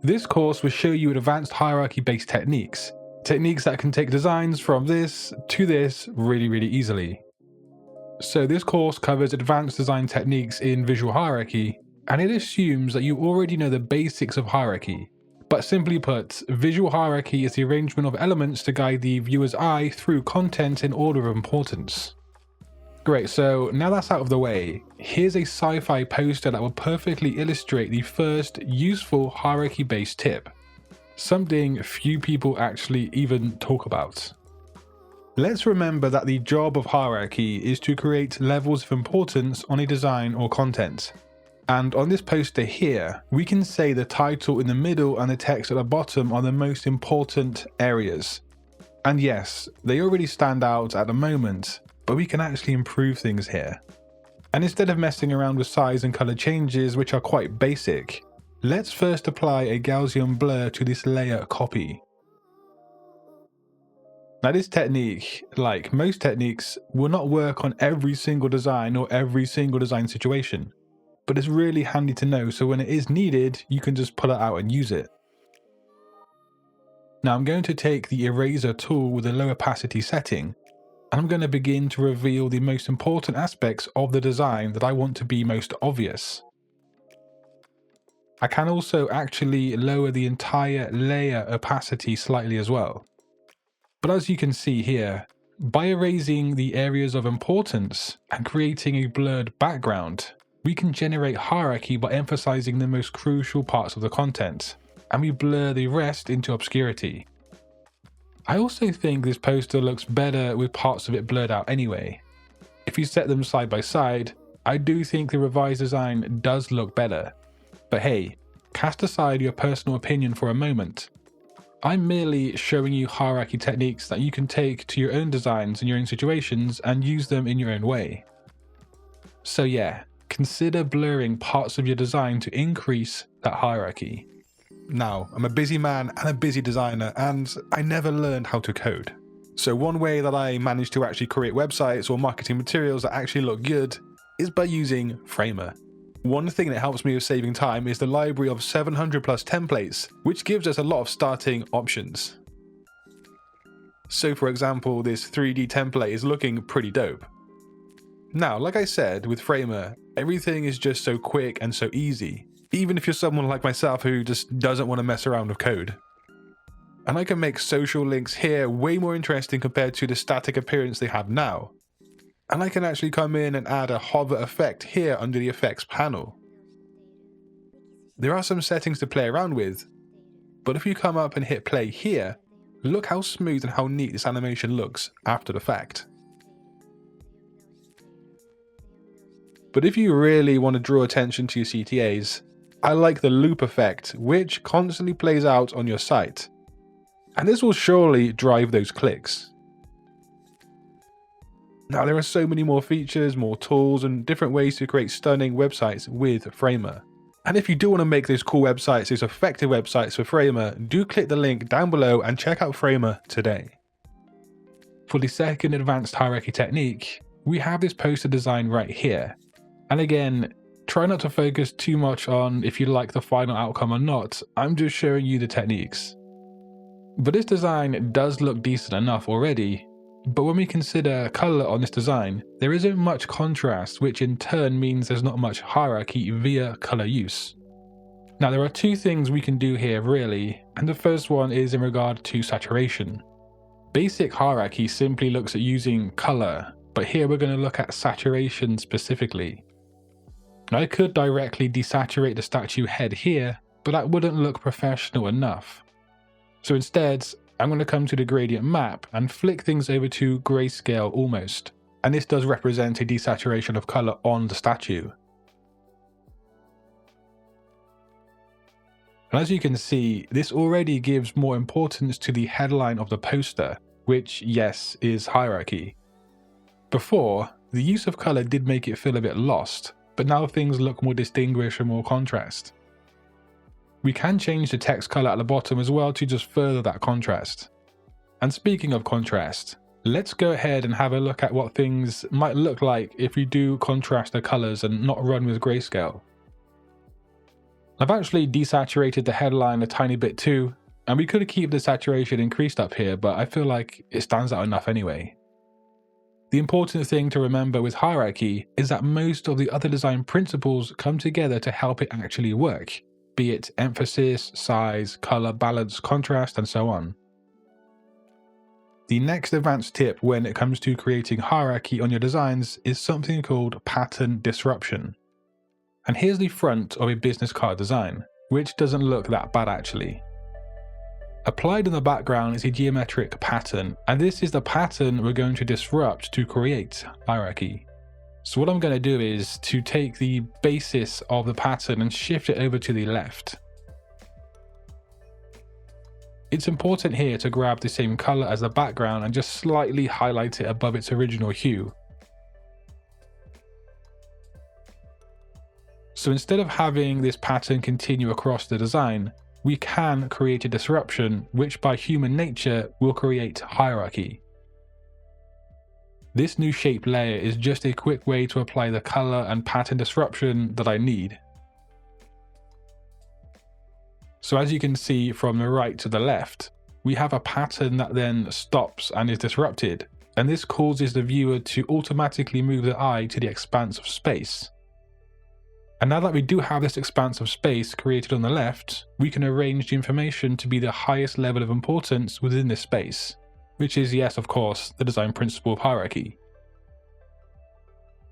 This course will show you advanced hierarchy-based techniques that can take designs from this to this really easily. So this course covers advanced design techniques in visual hierarchy, and it assumes that you already know the basics of hierarchy. But simply put, visual hierarchy is the arrangement of elements to guide the viewer's eye through content in order of importance. Great, so now that's out of the way, here's a sci-fi poster that will perfectly illustrate the first useful hierarchy-based tip. Something few people actually even talk about. Let's remember that the job of hierarchy is to create levels of importance on a design or content. And on this poster here, we can say the title in the middle and the text at the bottom are the most important areas. And yes, they already stand out at the moment, but we can actually improve things here. And instead of messing around with size and color changes, which are quite basic, let's first apply a Gaussian blur to this layer copy. Now this technique, like most techniques, will not work on every single design or every single design situation, but it's really handy to know so when it is needed, you can just pull it out and use it. Now I'm going to take the eraser tool with a low opacity setting, and I'm going to begin to reveal the most important aspects of the design that I want to be most obvious. I can also actually lower the entire layer opacity slightly as well. But as you can see here, by erasing the areas of importance and creating a blurred background, we can generate hierarchy by emphasizing the most crucial parts of the content, and we blur the rest into obscurity. I also think this poster looks better with parts of it blurred out anyway. If you set them side by side, I do think the revised design does look better. But hey, cast aside your personal opinion for a moment. I'm merely showing you hierarchy techniques that you can take to your own designs and your own situations and use them in your own way. So yeah, consider blurring parts of your design to increase that hierarchy. Now, I'm a busy man and a busy designer, and I never learned how to code. So one way that I managed to actually create websites or marketing materials that actually look good is by using Framer. One thing that helps me with saving time is the library of 700 plus templates, which gives us a lot of starting options. So for example, this 3D template is looking pretty dope. Now, like I said, with Framer, everything is just so quick and so easy, even if you're someone like myself who just doesn't want to mess around with code. And I can make social links here way more interesting compared to the static appearance they have now. And I can actually come in and add a hover effect here under the effects panel. There are some settings to play around with, but if you come up and hit play here, look how smooth and how neat this animation looks after the fact. But if you really want to draw attention to your CTAs, I like the loop effect, which constantly plays out on your site. And this will surely drive those clicks. Now there are so many more features, more tools, and different ways to create stunning websites with Framer. And if you do want to make those cool websites, those effective websites for Framer, do click the link down below and check out Framer today. For the second advanced hierarchy technique, we have this poster design right here. And again, try not to focus too much on if you like the final outcome or not, I'm just showing you the techniques. But this design does look decent enough already, but when we consider color on this design, there isn't much contrast, which in turn means there's not much hierarchy via color use. Now there are two things we can do here really, and the first one is in regard to saturation. Basic hierarchy simply looks at using color, but here we're going to look at saturation specifically. I could directly desaturate the statue head here, but that wouldn't look professional enough. So instead, I'm going to come to the gradient map and flick things over to grayscale almost. And this does represent a desaturation of color on the statue. And as you can see, this already gives more importance to the headline of the poster, which, yes, is hierarchy. Before, the use of color did make it feel a bit lost, but now things look more distinguished and more contrast. We can change the text color at the bottom as well to just further that contrast. And speaking of contrast, let's go ahead and have a look at what things might look like if we do contrast the colors and not run with grayscale. I've actually desaturated the headline a tiny bit too, and we could keep the saturation increased up here, but I feel like it stands out enough anyway. The important thing to remember with hierarchy is that most of the other design principles come together to help it actually work, be it emphasis, size, color, balance, contrast, and so on. The next advanced tip when it comes to creating hierarchy on your designs is something called pattern disruption. And here's the front of a business card design, which doesn't look that bad actually. Applied in the background is a geometric pattern, and this is the pattern we're going to disrupt to create hierarchy. So what I'm going to do is to take the basis of the pattern and shift it over to the left. It's important here to grab the same color as the background and just slightly highlight it above its original hue. So instead of having this pattern continue across the design, we can create a disruption which by human nature will create hierarchy. This new shape layer is just a quick way to apply the color and pattern disruption that I need. So as you can see from the right to the left, we have a pattern that then stops and is disrupted, and this causes the viewer to automatically move the eye to the expanse of space. And now that we do have this expanse of space created on the left, we can arrange the information to be the highest level of importance within this space, which is, yes, of course, the design principle of hierarchy.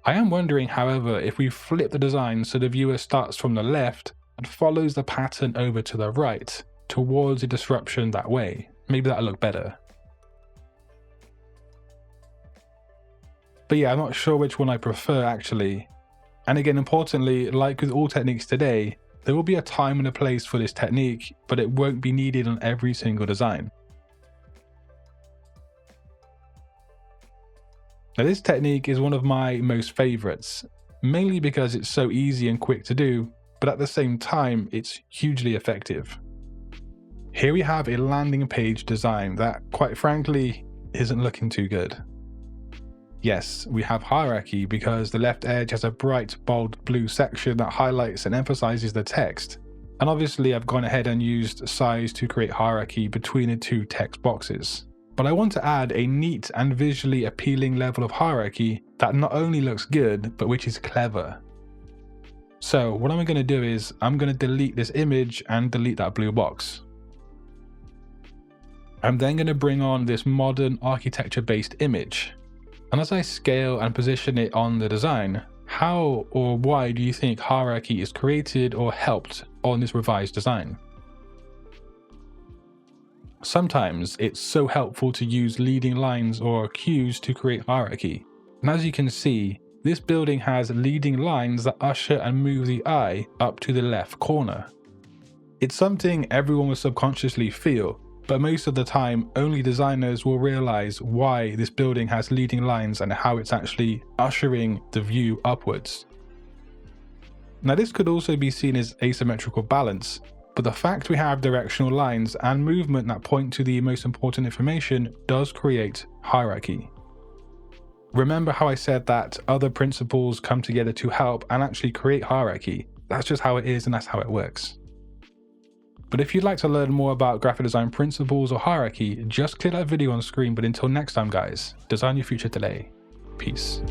I am wondering, however, if we flip the design so the viewer starts from the left and follows the pattern over to the right, towards a disruption that way. Maybe that'll look better. But yeah, I'm not sure which one I prefer actually. And again, importantly, like with all techniques today, there will be a time and a place for this technique, but it won't be needed on every single design. Now this technique is one of my most favorites, mainly because it's so easy and quick to do, but at the same time, it's hugely effective. Here we have a landing page design that, quite frankly, isn't looking too good. Yes, we have hierarchy because the left edge has a bright, bold blue section that highlights and emphasizes the text. And obviously I've gone ahead and used size to create hierarchy between the two text boxes. But I want to add a neat and visually appealing level of hierarchy that not only looks good, but which is clever. So what I'm going to do is I'm going to delete this image and delete that blue box. I'm then going to bring on this modern architecture-based image. And as I scale and position it on the design, how or why do you think hierarchy is created or helped on this revised design? Sometimes it's so helpful to use leading lines or cues to create hierarchy. And as you can see, this building has leading lines that usher and move the eye up to the left corner. It's something everyone will subconsciously feel, but most of the time only designers will realize why this building has leading lines and how it's actually ushering the view upwards. Now this could also be seen as asymmetrical balance, but the fact we have directional lines and movement that point to the most important information does create hierarchy. Remember how I said that other principles come together to help and actually create hierarchy? That's just how it is and that's how it works. But if you'd like to learn more about graphic design principles or hierarchy, just click that video on screen. But until next time guys, design your future today. Peace.